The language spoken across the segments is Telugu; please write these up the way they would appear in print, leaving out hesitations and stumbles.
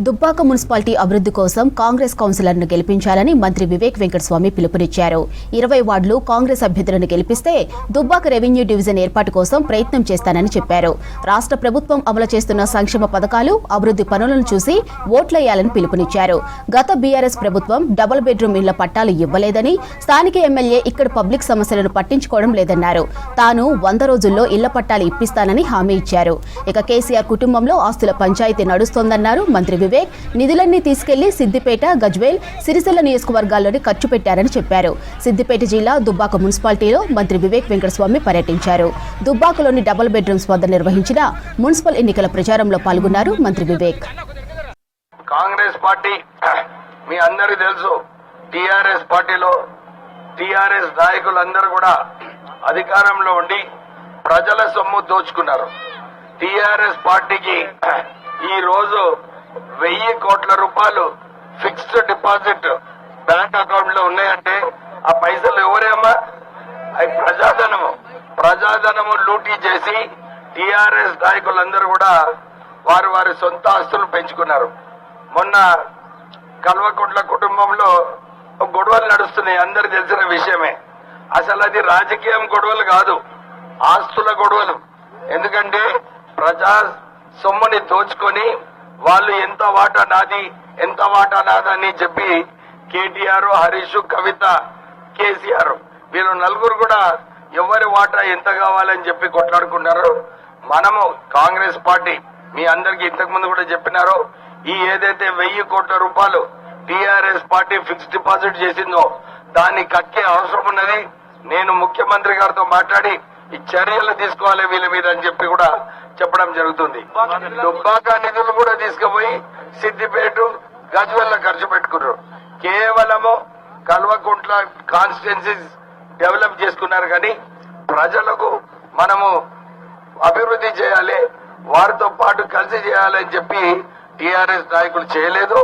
దుబ్బాక మున్సిపాలిటీ అభివృద్ధి కోసం కాంగ్రెస్ కౌన్సిలర్ను గెలిపించాలని మంత్రి వివేక్ వెంకటస్వామి పిలుపునిచ్చారు. 20 వార్డులు కాంగ్రెస్ అభ్యర్థులను గెలిపిస్తే దుబ్బాక రెవెన్యూ డివిజన్ ఏర్పాటు కోసం ప్రయత్నం చేస్తానని చెప్పారు. రాష్ట్ర ప్రభుత్వం అమలు చేస్తున్న సంక్షేమ పథకాలు, అభివృద్ధి పనులను చూసి ఓట్లేయాలని పిలుపునిచ్చారు. గత బీఆర్ఎస్ ప్రభుత్వం డబుల్ బెడ్రూమ్ ఇళ్ల పట్టాలు ఇవ్వలేదని, స్థానిక ఎమ్మెల్యే ఇక్కడ పబ్లిక్ సమస్యలను పట్టించుకోవడం లేదన్నారు. తాను 100 రోజుల్లో ఇళ్ల పట్టాలు ఇప్పిస్తానని హామీ ఇచ్చారు. ఇక కేసీఆర్ కుటుంబంలో ఆస్తుల పంచాయతీ నడుస్తోందన్నారు మంత్రి వివేక్. నిధులన్నీ తీసుకెళ్లి సిద్దిపేట, గజ్వేల్, సిరిసిల్ల నియోజకవర్గాల్లోని ఖర్చు పెట్టారని చెప్పారు. సిద్దిపేట జిల్లా దుబ్బాక మున్సిపాలిటీలో మంత్రి వివేక్ వెంకటస్వామి పర్యటించారు. దుబ్బాకలోని డబుల్ బెడ్రూమ్స్ వద్ద నిర్వహించిన మున్సిపల్ ఎన్నికల ప్రచారంలో పాల్గొన్నారు మంత్రి వివేక్. కాంగ్రెస్ పార్టీ మీ అందరికీ తెలుసు, టీఆర్ఎస్ పార్టీలో టీఆర్ఎస్ నాయకులందరూ కూడా అధికారంలో ఉండి ప్రజల సొమ్ము దోచుకున్నారు. టీఆర్ఎస్ పార్టీకి ఈ రోజు 1000 కోట్ల రూపాయలు ఫిక్స్డ్ డిపాజిట్ బ్యాంక్ అకౌంట్ లో ఉన్నాయంటే ఆ పైసలు ఎవరేమ్మా? అవి ప్రజాధనము లూటీ చేసి టీఆర్ఎస్ నాయకులందరూ కూడా వారి సొంత ఆస్తులు పెంచుకున్నారు. మొన్న కల్వకుంట్ల కుటుంబంలో గొడవలు నడుస్తున్నాయి, అందరు తెలిసిన విషయమే. అసలు అది రాజకీయం గొడవలు కాదు, ఆస్తుల గొడవలు. ఎందుకంటే ప్రజా సొమ్ముని దోచుకొని వాళ్ళు ఎంత వాటా నాది, ఎంత వాటా నాదని చెప్పి కేటీఆర్, హరీష్, కవిత, కేసీఆర్ వీళ్ళు నలుగురు కూడా ఎవరి వాటా ఎంత కావాలని చెప్పి కొట్లాడుకున్నారు. మనము కాంగ్రెస్ పార్టీ మీ అందరికి ఇంతకు ముందు కూడా చెప్పినారో, ఈ ఏదైతే 1000 కోట్ల రూపాయలు టీఆర్ఎస్ పార్టీ ఫిక్స్డ్ డిపాజిట్ చేసిందో దాన్ని కక్కే అవసరం ఉన్నది. నేను ముఖ్యమంత్రి గారితో మాట్లాడి ఈ చర్యలు తీసుకోవాలి వీళ్ళ మీద అని చెప్పి కూడా చెప్పడం జరుగుతుంది. దుబ్బాక నిధులు కూడా తీసుకుపోయి సిద్దిపేట, గజ్వేల్ ఖర్చు పెట్టుకున్నారు. కేవలము కల్వకుంట్ల కాన్స్టిట్యున్సీస్ డెవలప్ చేసుకున్నారు, కానీ ప్రజలకు మనము అభివృద్ధి చేయాలి, వారితో పాటు కలిసి చేయాలని చెప్పి టీఆర్ఎస్ నాయకులు చేయలేదు.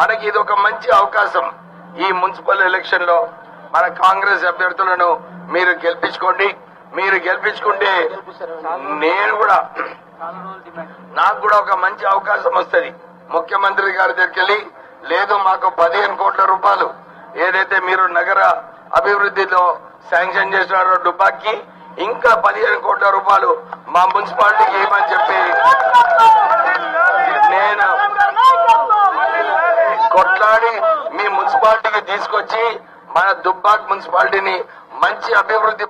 మనకి ఇది ఒక మంచి అవకాశం. ఈ మున్సిపల్ ఎలక్షన్ లో మన కాంగ్రెస్ అభ్యర్థులను మీరు గెలిపించుకోండి. మీరు గెలిపించుకుంటే నాకు కూడా ఒక మంచి అవకాశం వస్తుంది. ముఖ్యమంత్రి గారి దగ్గరికి వెళ్ళి, లేదు మాకు 15 కోట్ల రూపాయలు ఏదైతే మీరు నగర అభివృద్ధిలో శాంక్షన్ చేసినారో దుబ్బాకి, ఇంకా 15 కోట్ల రూపాయలు మా మున్సిపాలిటీకి ఇవ్వమని చెప్పి నేను కొట్లాడి మీ మున్సిపాలిటీకి తీసుకొచ్చి మన దుబ్బాక్ మున్సిపాలిటీని మంచి అభివృద్ధి